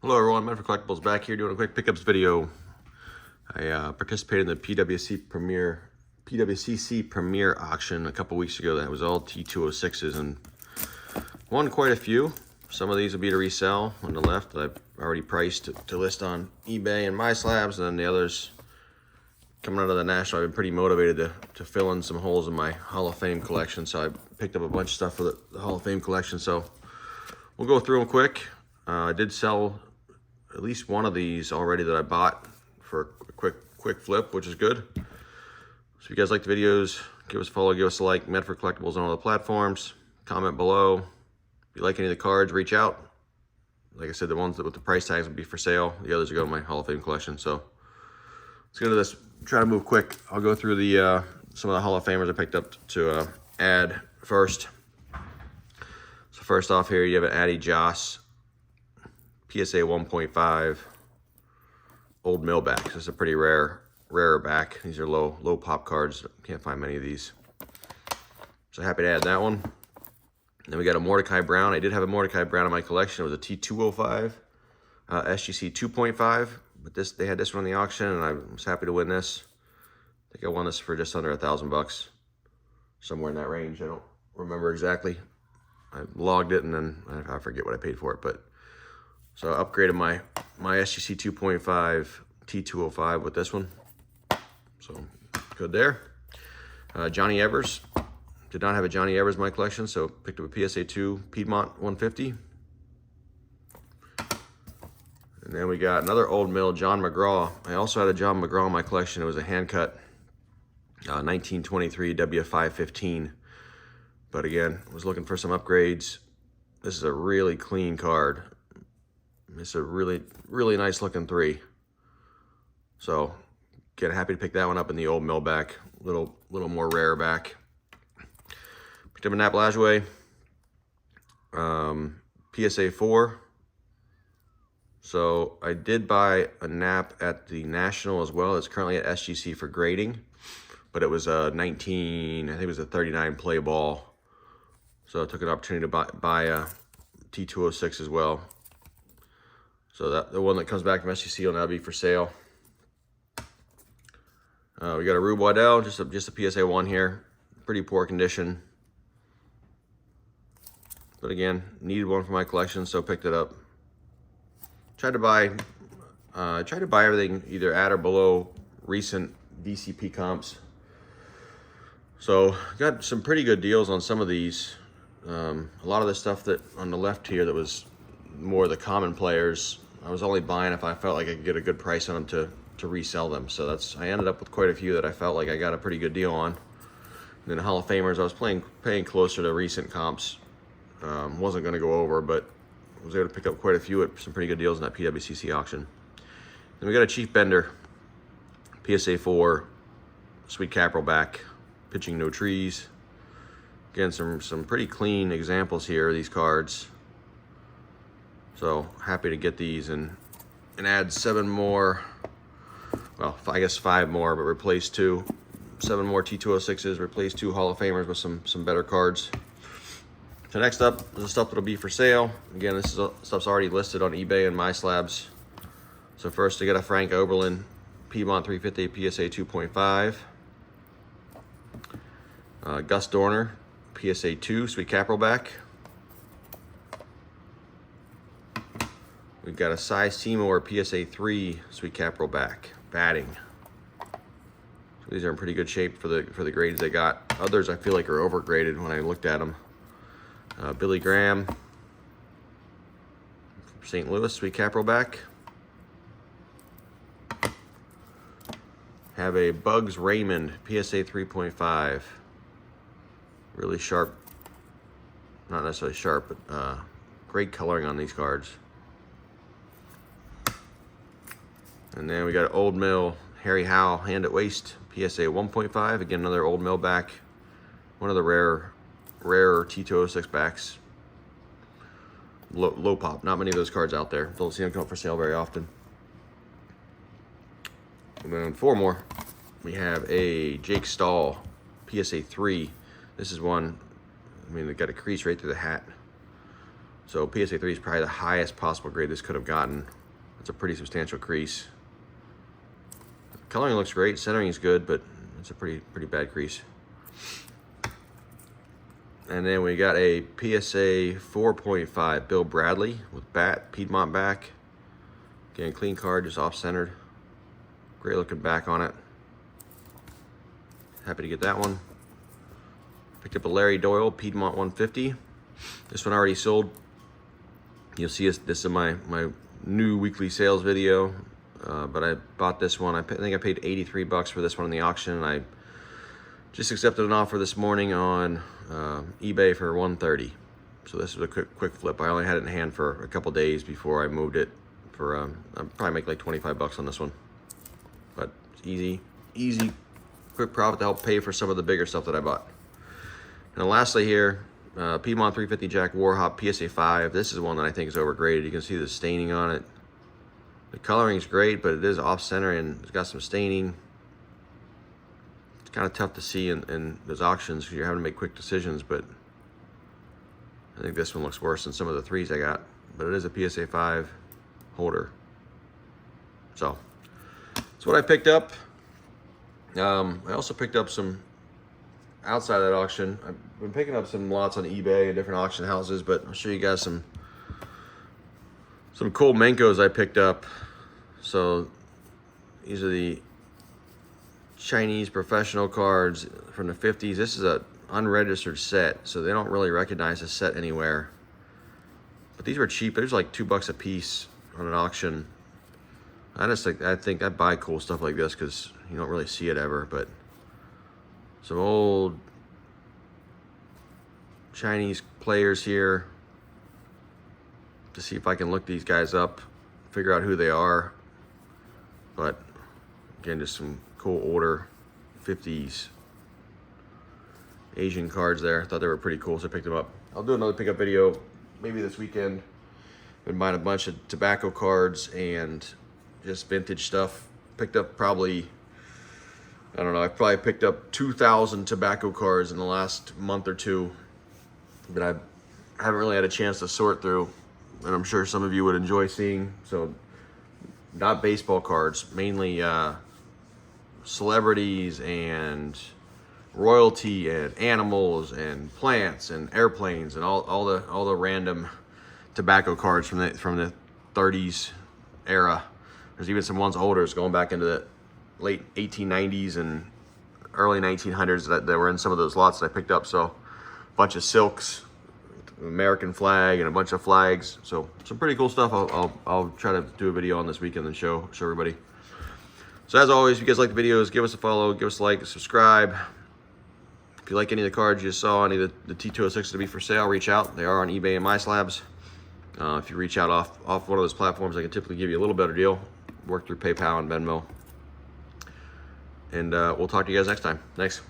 Hello everyone, Matt for Collectibles back here doing a quick pickups video. I participated in the PWCC Premier Auction a couple weeks ago. That was all T206s and won quite a few. Some of these will be to resell on the left that I've already priced to list on eBay and my slabs, and then the others coming out of the National. I've been pretty motivated to fill in some holes in my Hall of Fame collection, so I picked up a bunch of stuff for the Hall of Fame collection. So we'll go through them quick. I did sell at least one of these already that I bought for a quick flip, which is good. So if you guys like the videos, give us a follow, give us a like. Matt for Collectibles on all the platforms. Comment below. If you like any of the cards, reach out. Like I said, the ones with the price tags will be for sale. The others will go to my Hall of Fame collection. So let's go to this. Try to move quick. I'll go through the some of the Hall of Famers I picked up to add first. So first off here, you have an Addy Joss PSA 1.5 old mill back. This is a pretty rarer back. These are low pop cards. Can't find many of these. So happy to add that one. Then we got a Mordecai Brown. I did have a Mordecai Brown in my collection. It was a T205 SGC 2.5, but they had this one in the auction, and I was happy to win this. I think I won this for just under $1,000, somewhere in that range. I don't remember exactly. I logged it and then I forget what I paid for it, but so I upgraded my SGC 2.5 T205 with this one. So good there. Johnny Evers. Did not have a Johnny Evers in my collection, so picked up a PSA 2 Piedmont 150. And then we got another old mill, John McGraw. I also had a John McGraw in my collection. It was a hand cut 1923 W515. But again, was looking for some upgrades. This is a really clean card. It's a really nice looking 3. So get happy to pick that one up in the old mill back, little more rare back. Picked up a Nap Lajoie, PSA 4. So I did buy a Nap at the National as well. It's currently at SGC for grading, but it was a 19, I think it was a 39 play ball. So I took an opportunity to buy a T206 as well. So that the one that comes back from SGC will now be for sale. We got a Rube Waddell, just a PSA 1 here. Pretty poor condition. But again, needed one for my collection, so picked it up. Tried to buy everything either at or below recent DCP comps. So got some pretty good deals on some of these. A lot of the stuff that on the left here that was more the common players, I was only buying if I felt like I could get a good price on them to resell them. So I ended up with quite a few that I felt like I got a pretty good deal on. And then the Hall of Famers, I was paying closer to recent comps. Wasn't going to go over, but was able to pick up quite a few at some pretty good deals in that PWCC auction. Then we got a Chief Bender, PSA 4, Sweet Capital back, pitching no trees. Again, some pretty clean examples here of these cards. So happy to get these and add 7 more, well, I guess 5 more, but replace 2. 7 more T206s, replace 2 Hall of Famers with some better cards. So next up is the stuff that'll be for sale. Again, this is stuff's already listed on eBay and my slabs. So first, we got a Frank Oberlin Piedmont 350 PSA 2.5. Gus Dorner PSA 2 Sweet Capital back. We've got a Cy Seymour PSA 3 Sweet Capital back, batting. So these are in pretty good shape for the grades they got. Others I feel like are overgraded when I looked at them. Billy Graham, St. Louis Sweet Capital back. Have a Bugs Raymond PSA 3.5. Really sharp, not necessarily sharp, but great coloring on these cards. And then we got Old Mill Harry Howell Hand at Waist PSA 1.5. Again, another Old Mill back. One of the rarer T206 backs. Low pop. Not many of those cards out there. Don't see them come up for sale very often. And then 4 more. We have a Jake Stahl PSA 3. This is one, I mean, they got a crease right through the hat. So PSA 3 is probably the highest possible grade this could have gotten. It's a pretty substantial crease. Coloring looks great, centering is good, but it's a pretty bad crease. And then we got a PSA 4.5 Bill Bradley with Piedmont back. Again, clean card, just off-centered. Great looking back on it. Happy to get that one. Picked up a Larry Doyle Piedmont 150. This one already sold. You'll see this in my new weekly sales video. But I bought this one. I think I paid 83 bucks for this one in the auction. And I just accepted an offer this morning on eBay for 130. So this was a quick flip. I only had it in hand for a couple days before I moved it. For I'll probably make like 25 bucks on this one. But it's easy, quick profit to help pay for some of the bigger stuff that I bought. And then lastly here, Piedmont 350 Jack Warhop PSA 5. This is one that I think is overgraded. You can see the staining on it. The coloring is great, but it is off-center and it's got some staining. It's kind of tough to see in those auctions because you're having to make quick decisions, but I think this one looks worse than some of the 3s I got. But it is a PSA 5 holder. So that's what I picked up. I also picked up some outside of that auction. I've been picking up some lots on eBay and different auction houses, but I'll show you guys some cool Menkos I picked up. So these are the Chinese professional cards from the 50s. This is an unregistered set, so they don't really recognize this set anywhere. But these were cheap. There's like $2 a piece on an auction. I think I buy cool stuff like this because you don't really see it ever. But some old Chinese players here. To see if I can look these guys up, figure out who they are. But again, just some cool older 50s Asian cards there. I thought they were pretty cool, so I picked them up. I'll do another pickup video maybe this weekend. Been buying a bunch of tobacco cards and just vintage stuff. Picked up probably, I don't know, I probably picked up 2,000 tobacco cards in the last month or two that I haven't really had a chance to sort through. And I'm sure some of you would enjoy seeing. So not baseball cards, mainly celebrities and royalty and animals and plants and airplanes and all the random tobacco cards from the 30s era. There's even some ones older, going back into the late 1890s and early 1900s that were in some of those lots that I picked up. So a bunch of silks, American flag, and a bunch of flags. So some pretty cool stuff. I'll try to do a video on this weekend and show everybody. So as always, if you guys like the videos, give us a follow, give us a like, subscribe. If you like any of the cards you saw, any of the T206 to be for sale, reach out. They are on eBay and MySlabs. If you reach out off one of those platforms, I can typically give you a little better deal. Work through PayPal and Venmo. And we'll talk to you guys next time. Thanks.